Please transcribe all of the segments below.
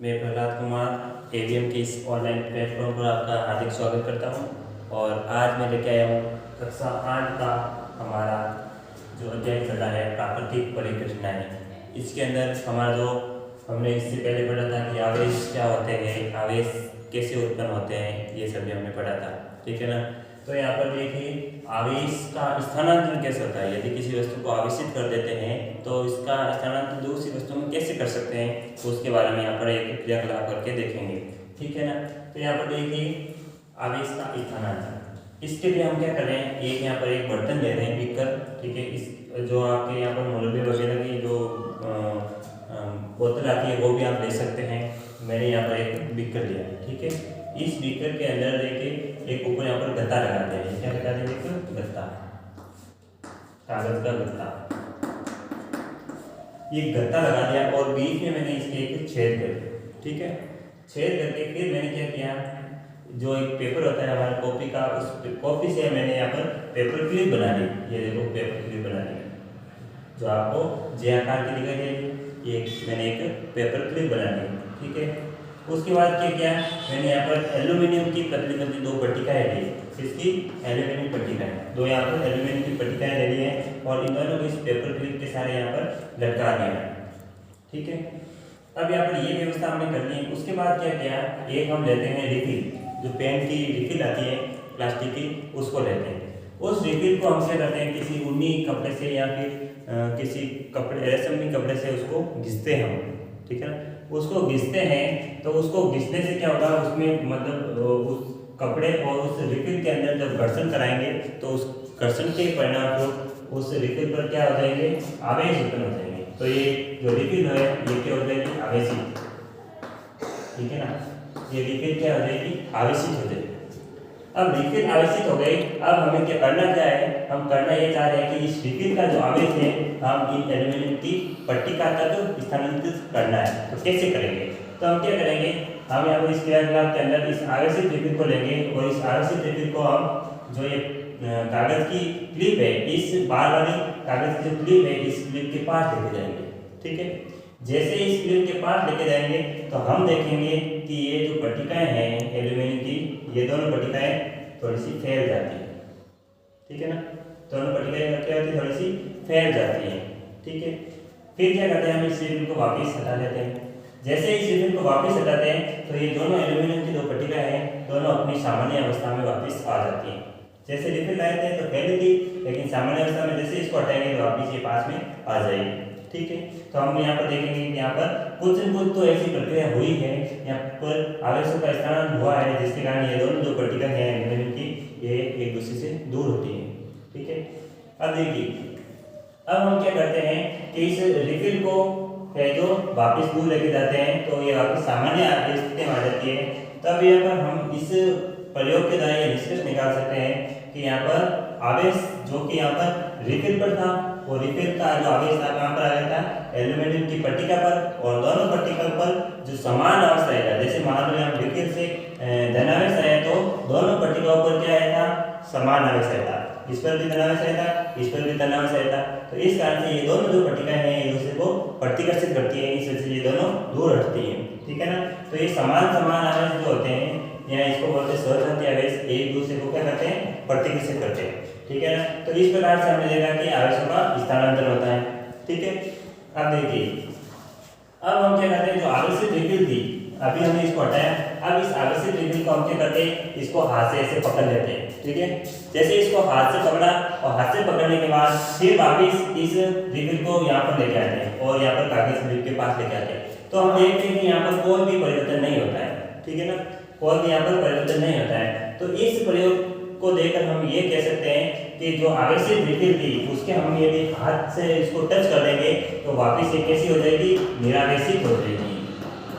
मैं प्रहलाद कुमार एवीएम के इस ऑनलाइन प्लेटफॉर्म पर आपका हार्दिक स्वागत करता हूं। और आज मैं लेके आया हूँ कक्षा 8 का हमारा जो अध्याय चल रहा है प्राकृतिक परिघटनाएं। इसके अंदर हमारा जो हमने इससे पहले पढ़ा था कि आवेश क्या होते हैं, आवेश कैसे उत्पन्न होते हैं, ये सभी हमने पढ़ा था, ठीक है ना। तो यहाँ पर देखिए आवेश का स्थानांतरण कैसे होता है। यदि किसी वस्तु को आवेशित कर देते हैं तो इसका स्थानांतरण दूसरी वस्तु में कैसे कर सकते हैं, तो उसके बारे में यहाँ पर एक क्रियाकलाप करके देखेंगे, ठीक है ना। तो यहाँ पर देखिए आवेश का स्थानांतरण, इसके लिए हम क्या कर रहे हैं, एक यहाँ पर एक बर्तन ले रहे हैं, बीकर, ठीक है। इस जो आपके यहाँ पर मोलबे वगैरह की जो बोतल आती है वो भी आप ले सकते हैं। मैंने यहाँ पर एक बीकर लिया, ठीक है। इस बीकर के अंदर देखिए एक ऊपर यहाँ पर गत्ता लगाते हैं। क्या लगाते हैं, देखो गत्ता, कागज का गत्ता, ये गत्ता लगा दिया और बीच में मैंने इसके एक छेद कर दिया, ठीक है। छेद करके फिर मैंने क्या किया, जो एक पेपर होता है हमारा कॉपी का, उस कॉपी से मैंने यहाँ पर पेपर क्लिप बना ली। ये देखो पेपर क्लिप बना ली, जो आपको जे आकार की दिखाई देगी, ये मैंने एक पेपर क्लिप बना ली, ठीक है। उसके बाद क्या किया, मैंने यहाँ पर एल्यूमिनियम की पतली पतली दो पट्टिकाएँ ली। इसकी एल्यूमिनियम पट्टिकाएँ दो, यहाँ पर एल्यूमिनियम की पट्टिकाएँ ले ली हैं और इन दोनों को इस पेपर क्लिप के सारे यहाँ पर लटका दिया, ठीक है। अब यहाँ पर ये व्यवस्था हमने कर ली। उसके बाद क्या किया, एक हम लेते हैं रिफिल, जो पेन की रिफिल आती है प्लास्टिक की, उसको लेते हैं। उस रिफिल को हम क्या करते हैं, किसी ऊनी कपड़े से या फिर किसी कपड़े रेशमी कपड़े से उसको घिसते हैं हम, ठीक है ना। उसको घिसते हैं तो उसको घिसने से क्या होगा, उसमें मतलब उस कपड़े और उस रिफिल के अंदर जब घर्षण कराएंगे तो उस घर्षण के परिणाम को उस रिफिल पर क्या हो जाएंगे, आवेश उत्पन्न हो जाएंगे। तो ये जो रिफिल है ये क्या हो जाएगी, आवेशित, ठीक है ना। ये रिफिल क्या हो जाएगी, आवेशित हो जाएगी। अब रिफिल आवेशित हो गई, अब हमें क्या करना, क्या है, हम करना ये चाह रहे हैं कि इस रिफिल का जो आवेश है हम इन एल्यूमिनियम की पट्टिका का जो स्थानांतरित करना है, तो कैसे करेंगे। तो हम क्या करेंगे, हम यहाँ पर इस क्रियाकलाप के अंदर इस आवेशित रिफिल को लेंगे और इस आवेशित रिफिल को हम जो ये कागज की क्लिप है, इस बार वाली कागज की जो क्लिप है, इस क्लिप के पास लेके जाएंगे, ठीक है। जैसे इस क्लिप के पास लेके जाएंगे तो हम देखेंगे कि ये जो पट्टिकाएं हैं एल्यूमिनियम की, ये दोनों पट्टिकाएं थोड़ी सी फैल जाती है, ठीक है ना। दोनों पट्टिकाएं क्या होती है, थोड़ी सी फैल जाती है, ठीक है। फिर क्या करते हैं, हम इस रिफिल को वापस हटा देते हैं। जैसे इस रिफिल को वापस हटाते हैं तो ये दोनों एल्यूमिनियम की जो पट्टिकाएं हैं दोनों अपनी सामान्य अवस्था में वापस आ जाती हैं। जैसे रिफिल लाए थे तो फैली थी, लेकिन सामान्य अवस्था में जैसे इसको हटाएंगे तो वापस ये पास में आ जाएगी, ठीक है। तो हम यहाँ पर देखेंगे कि यहाँ पर कुछ न कुछ तो ऐसी प्रक्रिया हुई है, यहाँ पर आवेशों का स्थानांतरण हुआ है जिसके कारण ये दोनों जो पट्टिका है एल्यूमिनियम की, ये एक दूसरे से दूर होती है, ठीक है। अब देखिए, अब हम क्या करते हैं कि इस रिफिल को है जो वापस दूर लेके जाते हैं तो ये वापस सामान्य स्थिति में आ जाती है। तब यहाँ पर हम इस प्रयोग के द्वारा ये निष्कर्ष निकाल सकते हैं कि यहाँ पर आवेश जो कि यहाँ पर रिफिल पर था, वो रिफिल का जो आवेश था कहाँ पर आ गया था, एल्यूमिनियम की पट्टिका पर, और दोनों पट्टिका पर जो समान आवेश आएगा, जैसे मान लो हम रिफिल से धनावेश आया तो दोनों पट्टिकाओं पर क्या आया था, समान आवेश आया था। इस पर भी धनावेश आया था, इस पर भी धनावेश आया था। तो इस कारण से ये दोनों जो पट्टिकाएं हैं एक दूसरे को प्रतिकर्षित करती है, इस वजह से ये दोनों दूर हटती हैं, ठीक है ना। तो ये समान समान आवेश जो होते हैं या इसको बोलते हैं सहजातीय आवेश, एक दूसरे को क्या करते हैं, प्रतिकर्षित करते हैं, ठीक है ना। तो इस प्रकार से हमने देखा कि आवेशों का स्थानांतरण होता है, ठीक है। अब देखिए, अब हम क्या करते हैं, जो आवेशित रिफिल थी अभी हमने इसको हटाया, अब इस आवेशित रिफिल को हम क्या करते हैं, इसको हाथ से ऐसे पकड़ लेते हैं, ठीक है। जैसे इसको हाथ से पकड़ा और हाथ से पकड़ने के बाद फिर वापस इस रिफिल को यहाँ पर लेके आते हैं और यहाँ पर कागज स्लिप के पास लेके आते हैं। तो हम देखते हैं कि यहाँ पर कोई भी परिवर्तन नहीं होता है, ठीक है ना, कोई भी यहाँ पर परिवर्तन नहीं होता है। तो इस प्रयोग को देखकर हम ये कह सकते हैं कि जो आवेशित रिफिल थी उसके हम यदि हाथ से इसको टच कर देंगे तो वापस ये कैसी हो जाएगी, निरावेशित हो जाएगी।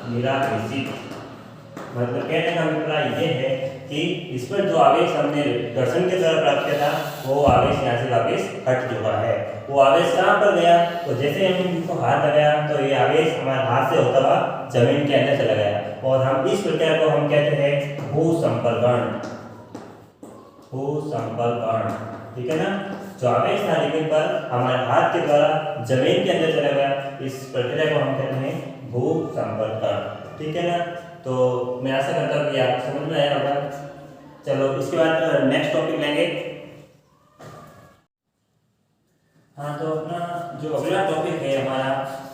निरावेशित मतलब कहने का अभिप्राय ये है कि इस पर जो आवेश हमने घर्षण के द्वारा प्राप्त किया था वो आवेश यहाँ से वापस हट चुका है। वो आवेश कहाँ पर गया, तो जैसे हम इसको हाथ लगाया तो ये आवेश हमारे हाथ से होता हुआ जमीन के अंदर चला गया और हम इस प्रक्रिया को हम कहते हैं भूसंपर्कण, भूसंपर्कण, ठीक है ना। जो आवेश था रिफिल पर हमारे हाथ के द्वारा जमीन के अंदर चला गया, इस प्रक्रिया को हम कहते हैं भूसंपर्कण। ठीक है ना। तो मैं आशा करता हूँ कि आपको समझ में आया होगा। चलो इसके बाद नेक्स्ट टॉपिक लेंगे। हाँ, तो अपना जो अगला टॉपिक है हमारा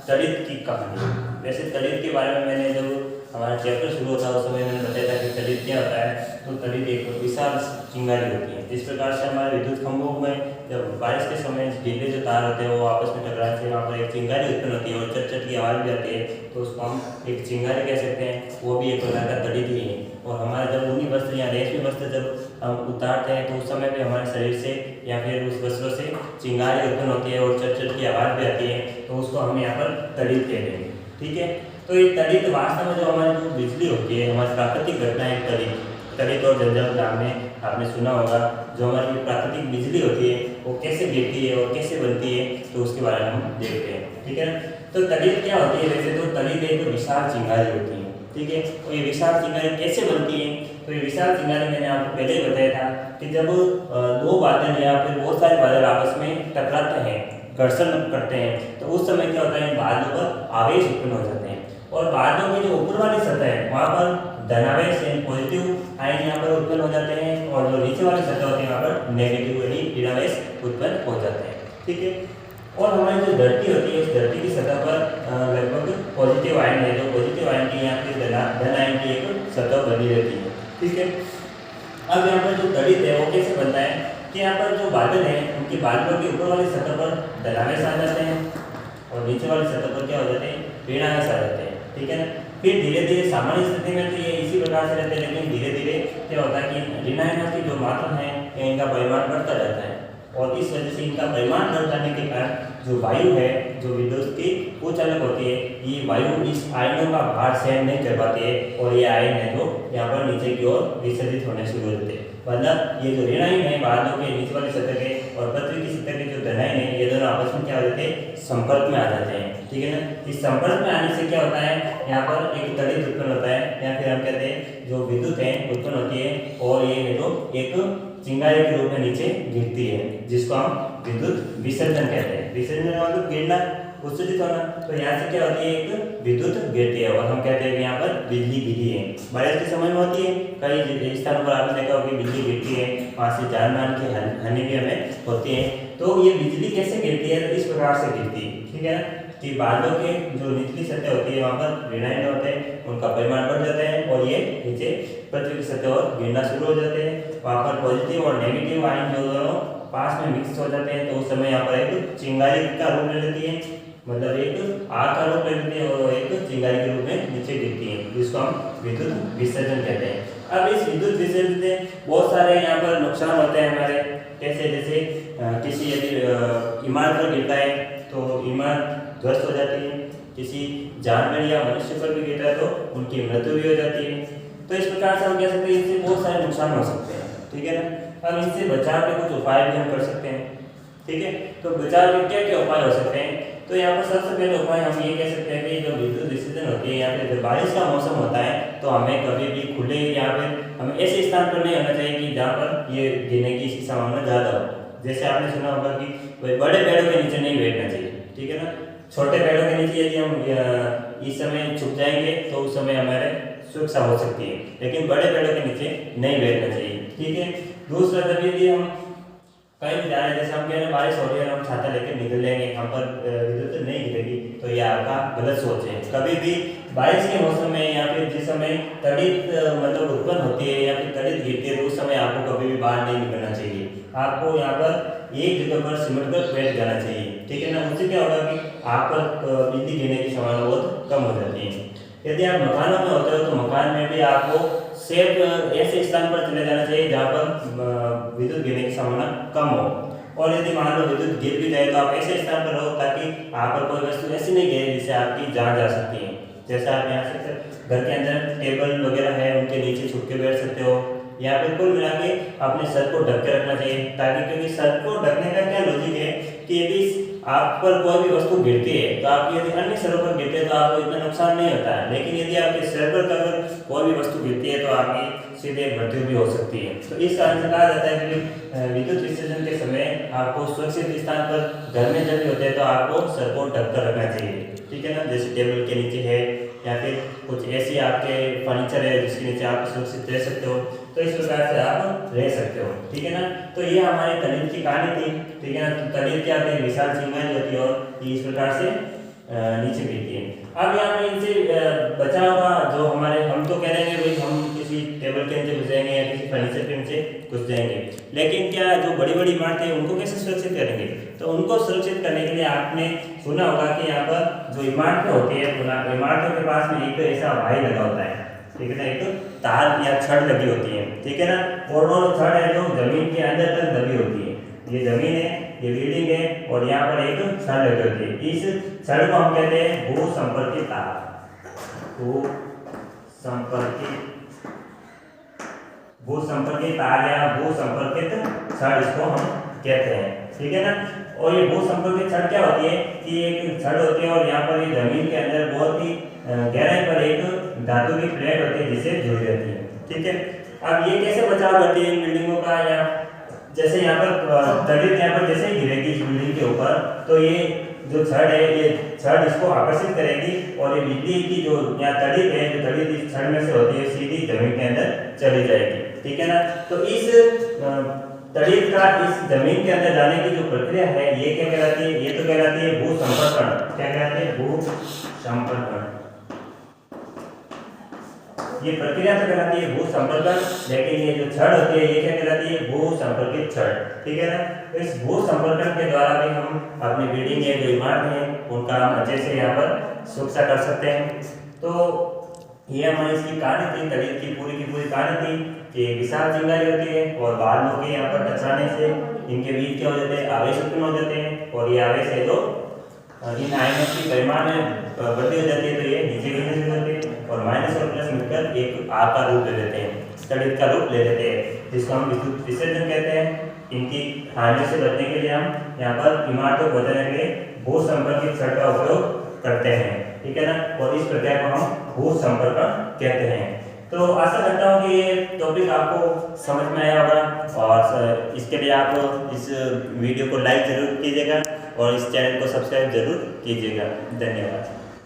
तड़ित की कहानी। वैसे तड़ित के बारे में मैंने जब हमारा चैप्टर शुरू होता है उस समय मैंने बताया था कि तड़ित क्या होता है। तो तड़ित एक विशाल चिंगारी होती है। जिस प्रकार से हमारे विद्युत खंभों में जब बारिश के समय ढीले जो तार होते हैं वो आपस में टकराने से वहाँ पर एक चिंगारी उत्पन्न होती है और चट चट की आवाज़ भी आती है, तो उसको हम एक चिंगारी कह सकते हैं। वो भी एक प्रकार का तड़ित ही है। और हमारा जब ऊनी वस्त्र या रेशमी वस्त्र जब हम उतारते हैं तो उस समय भी हमारे शरीर से या फिर उस वस्त्रों से चिंगारी उत्पन्न होती है और चट चट की आवाज़ भी आती है, तो उसको हम यहाँ पर तड़ित कहते हैं। ठीक है, तो ये तड़ित वास्तव में जो हमारी जो बिजली होती है, हमारी प्राकृतिक घटना है तड़ित और जंजम नाम में आपने सुना होगा। जो हमारी प्राकृतिक बिजली होती है वो कैसे गिरती है और कैसे बनती है, तो उसके बारे में हम देखते हैं। ठीक है ना। तो तड़ित क्या होती है? वैसे तो तड़ित एक विशाल चिंगारी होती है। ठीक है, तो ये विशाल चिंगारी कैसे बनती है? तो ये विशाल चिंगारी मैंने आपको पहले ही बताया था कि जब दो बादल या फिर बहुत सारे बादल आपस में टकराते हैं, घर्षण करते हैं, तो उस समय क्या होता है, बादलों पर आवेश उत्पन्न हो जाते हैं और बादलों की जो ऊपर वाली सतह है वहाँ पर धनावेश यानी पॉजिटिव आयन यहाँ पर उत्पन्न हो जाते हैं और जो नीचे वाली सतह होती है वहाँ पर नेगेटिव यानी ऋणावेश उत्पन्न हो जाते हैं। ठीक है, और हमारी जो धरती होती है उस धरती की सतह पर लगभग पॉजिटिव आयन है, जो पॉजिटिव आयन की यहाँ पे धन आयन की एक सतह बनी रहती है। ठीक है, अब यहाँ पर जो तड़ित है वो कैसे बनता है कि यहाँ पर जो बादल हैं उनके बादलों के ऊपर वाली सतह पर धनावेश आ जाते हैं और नीचे वाली सतह पर क्या हो जाते हैं, ऋणावेश आ जाते हैं। ठीक है ना। फिर धीरे धीरे सामान्य स्थिति में तो ये इसी प्रकार से रहते हैं, लेकिन धीरे धीरे क्या होता है कि ऋणायनों की जो मात्रा है इनका परिमाण बढ़ता जाता है और इस वजह से इनका परिमाण बढ़ जाने के कारण जो वायु है, जो विद्युत की कुचालक होती है, ये वायु इस आयनों का भार सहन नहीं कर पाती है और ये आयन है जो यहाँ पर नीचे की ओर विसर्जित होने शुरू हो जाते हैं। मतलब ये जो ऋण आयन है बादलों के नीचे वाली सतह के और पृथ्वी की सतह के जो धन आयन है, ये दोनों आपस में क्या हो जाते हैं, संपर्क में आ जाते हैं। ठीक है ना। इस संपर्क में आने से क्या होता है, यहाँ पर एक तड़ित उत्पन्न होता है या फिर हम कहते हैं जो विद्युत है उत्पन्न होती है और ये है जो एक चिंगारी के रूप में नीचे गिरती है, जिसको हम विद्युत विसर्जन कहते हैं। विसर्जन मतलब गिरना, उत्सर्जित होना। तो यहाँ से क्या होती है, एक विद्युत गिरती है और हम कहते हैं कि यहाँ पर बिजली गिरी है। बारिश के समय में होती है, कई स्थानों पर आपने देखा होगा कि बिजली गिरती है, वहाँ से जान मान की हानि भी हमें होती है। तो ये बिजली कैसे गिरती है, तो इस प्रकार से गिरती है। ठीक है ना, कि बादलों के जो निचली सतह होती है वहाँ पर ऋणायन होते हैं, उनका परिमाण बढ़ जाता है और ये नीचे पृथ्वी की सतह और गिरना शुरू हो जाते हैं। वहाँ पर पॉजिटिव और नेगेटिव आयन जो दोनों पास में मिक्स हो जाते हैं, तो उस समय यहाँ पर एक चिंगारी का रूप ले लेती है, मतलब एक आग का रूप ले लेती है और एक चिंगारी के रूप में नीचे गिरती है, जिसको हम विद्युत विसर्जन कहते हैं। अब इस विद्युत विसर्जन से बहुत सारे यहाँ पर नुकसान होते हैं हमारे, कैसे जैसे किसी यदि इमारत पर गिरता है तो इमारत ध्वस्त हो जाती है, किसी जानवर या मनुष्य पर भी गिरता है तो उनकी मृत्यु भी हो जाती है। तो इस प्रकार से हम कह सकते हैं इससे बहुत सारे नुकसान हो सकते हैं। ठीक है ना। अब इससे बचाव के कुछ उपाय भी हम कर सकते हैं। ठीक है, तो बचाव के क्या क्या उपाय हो सकते हैं, तो यहाँ पर सबसे पहले उपाय हम ये कह सकते हैं कि जो विद्युत विसर्जन होती है या फिर जब बारिश का मौसम होता है तो हमें कभी भी खुले या फिर हमें ऐसे स्थान पर नहीं होना चाहिए कि जहाँ पर ये गिरने की इसकी संभावना ज़्यादा हो। जैसे आपने सुना होगा कि बड़े पेड़ों के नीचे नहीं बैठना चाहिए। ठीक है ना, छोटे पेड़ों के नीचे यदि हम इस समय छुप जाएंगे तो उस समय हमारे सुरक्षा हो सकती है, लेकिन बड़े पेड़ों के नीचे नहीं बैठना चाहिए। ठीक है, दूसरा जब यदि हम कहीं भी जा रहे हैं, जैसे हम कह रहे हैं बारिश हो रही है और हम छाता लेकर निकल जाएंगे, हम पर विद्युत नहीं गिरेगी, तो ये आपका गलत सोच है। कभी भी बारिश के मौसम में या फिर जिस समय तड़ित मतलब उत्पन्न होती है या फिर तड़ित गिरती है तो उस समय आपको कभी भी बाहर नहीं निकलना चाहिए। आपको यहाँ पर एक जगह पर सिमट कर बैठ जाना चाहिए। ठीक है ना, उससे क्या होगा कि आप पर बिजली गिरने की संभावना बहुत कम हो जाती है। यदि आप मकानों में होते हो तो मकान में भी आपको सेफ ऐसे स्थान पर चले जाना चाहिए जहाँ पर विद्युत गिरने की संभावना कम हो। और यदि मान लो विद्युत गिर भी जाए तो आप ऐसे स्थान पर रहो ताकि आप पर कोई वस्तु ऐसी नहीं गिरे जिससे आपकी जान जा सकती है। जैसे आप यहाँ से घर के अंदर टेबल वगैरह है उनके नीचे छुप के बैठ सकते हो, या फिर कुल मिला के अपने सर को ढक के रखना चाहिए, ताकि क्योंकि सर को ढकने का क्या लॉजिक है कि यदि आप पर कोई भी वस्तु गिरती है तो आपकी यदि अन्य सरों पर गिरती है तो आपको इतना नुकसान नहीं होता है, लेकिन यदि आपके सिर पर अगर कोई भी वस्तु गिरती है तो आपकी सीधे मृत्यु भी हो सकती है। तो इस कारण से कहा जाता है कि विद्युत विसर्जन के समय आपको सुरक्षित स्थान पर घर में जब भी होते हैं तो आपको सर को ढक कर रखना चाहिए। ठीक है ना, जैसे टेबल के नीचे है या फिर कुछ ऐसी आपके फर्नीचर है जिसके नीचे आप सुरक्षित रह सकते हो, तो इस प्रकार से आप रह सकते हो। ठीक है ना। तो ये हमारे तलित की कहानी थी। ठीक है ना। तो तलित क्या होती है, विशाल चिंगारी होती है और ये इस प्रकार से नीचे गिरती है। अब यहाँ पे इनसे बचा होगा जो हमारे, हम तो कह रहे हैं भाई हम किसी टेबल के नीचे घुस जाएंगे या किसी फर्नीचर के नीचे घुस जाएंगे, लेकिन क्या जो बड़ी बड़ी इमारतें हैं उनको कैसे सुरक्षित करेंगे? तो उनको सुरक्षित करने के लिए आपने सुना होगा कि यहाँ पर जो इमारतें होती है, इमारतों के पास में एक तो ऐसा वाही लगा होता है। ठीक है ना। एक तो तार या छड़ लगी होती है। ठीक है ना। और वो छड़ है जो जमीन के अंदर तक दबी होती है। ये जमीन है, ये बिल्डिंग है और यहाँ पर एक छड़ लगी होती है। इस छड़ को हम कहते हैं भूसंपर्कित तार। भूसंपर्कित तार या भूसंपर्कित छड़ इसको हम कहते हैं। ठीक है ना। और ये भूसंपर्कित छड़ क्या होती है कि एक छड़ होती है और यहाँ पर ये जमीन के अंदर बहुत ही गहराई पर एक धातु की प्लेट होती है जिसे जुड़ी रहती है। ठीक है। अब ये कैसे बचाव करती है इन बिल्डिंगों का, या जैसे यहाँ पर तलित यहाँ पर जैसे ही गिरेगी इस बिल्डिंग के ऊपर, तो ये जो छड़ है ये छड़ इसको आकर्षित करेगी और ये बिजली की जो यहाँ तलित है, जो तलित इस छड़ में से होती है सीधी जमीन के अंदर चली जाएगी। ठीक है ना। तो इस तलित का इस जमीन के अंदर जाने की जो प्रक्रिया है ये क्या कहलाती है? ये तो कहलाती है भूसंपर्कण। क्या कहलाती है? भूसंपर्कण। ये प्रक्रिया तो कहलाती है भूसंपर्कण, लेकिन ये जो छड़ होती है ये क्या कहलाती है? भूसंपर्कित छड़। ठीक है ना। तो इस भूसंपर्कण के द्वारा भी हम अपनी बिल्डिंग या जो इमारत है उनका हम अच्छे से यहाँ पर सुरक्षा कर सकते हैं। तो ये हमारी इसकी कहानी थी, तलित की पूरी कहानी थी कि विशाल चिंगारी होती है और बाद में यहाँ पर टकराने से इनके बीच क्या हो जाते हैं? आवेश उत्पन्न हो जाते हैं और ये आवेश है जो इन आयनों की परिमाण में वृद्धि हो जाती है, तो ये नीचे गिरने शुरू होते हैं और माइनस और प्लस मिलकर एक आग का रूप ले लेते हैं, तलित का रूप ले लेते हैं, जिसको हम विद्युत विसर्जन कहते हैं। इनकी हानि से बचने के लिए हम यहाँ पर इमारतों को बचाने के लिए भूसंपर्कित छड़ का उपयोग करते हैं। ठीक है ना। और इस प्रक्रिया को हम भूसंपर्कण कहते हैं। तो आशा करता हूँ कि ये टॉपिक आपको समझ में आया होगा और इसके लिए आप इस वीडियो को लाइक जरूर कीजिएगा और इस चैनल को सब्सक्राइब जरूर कीजिएगा। धन्यवाद।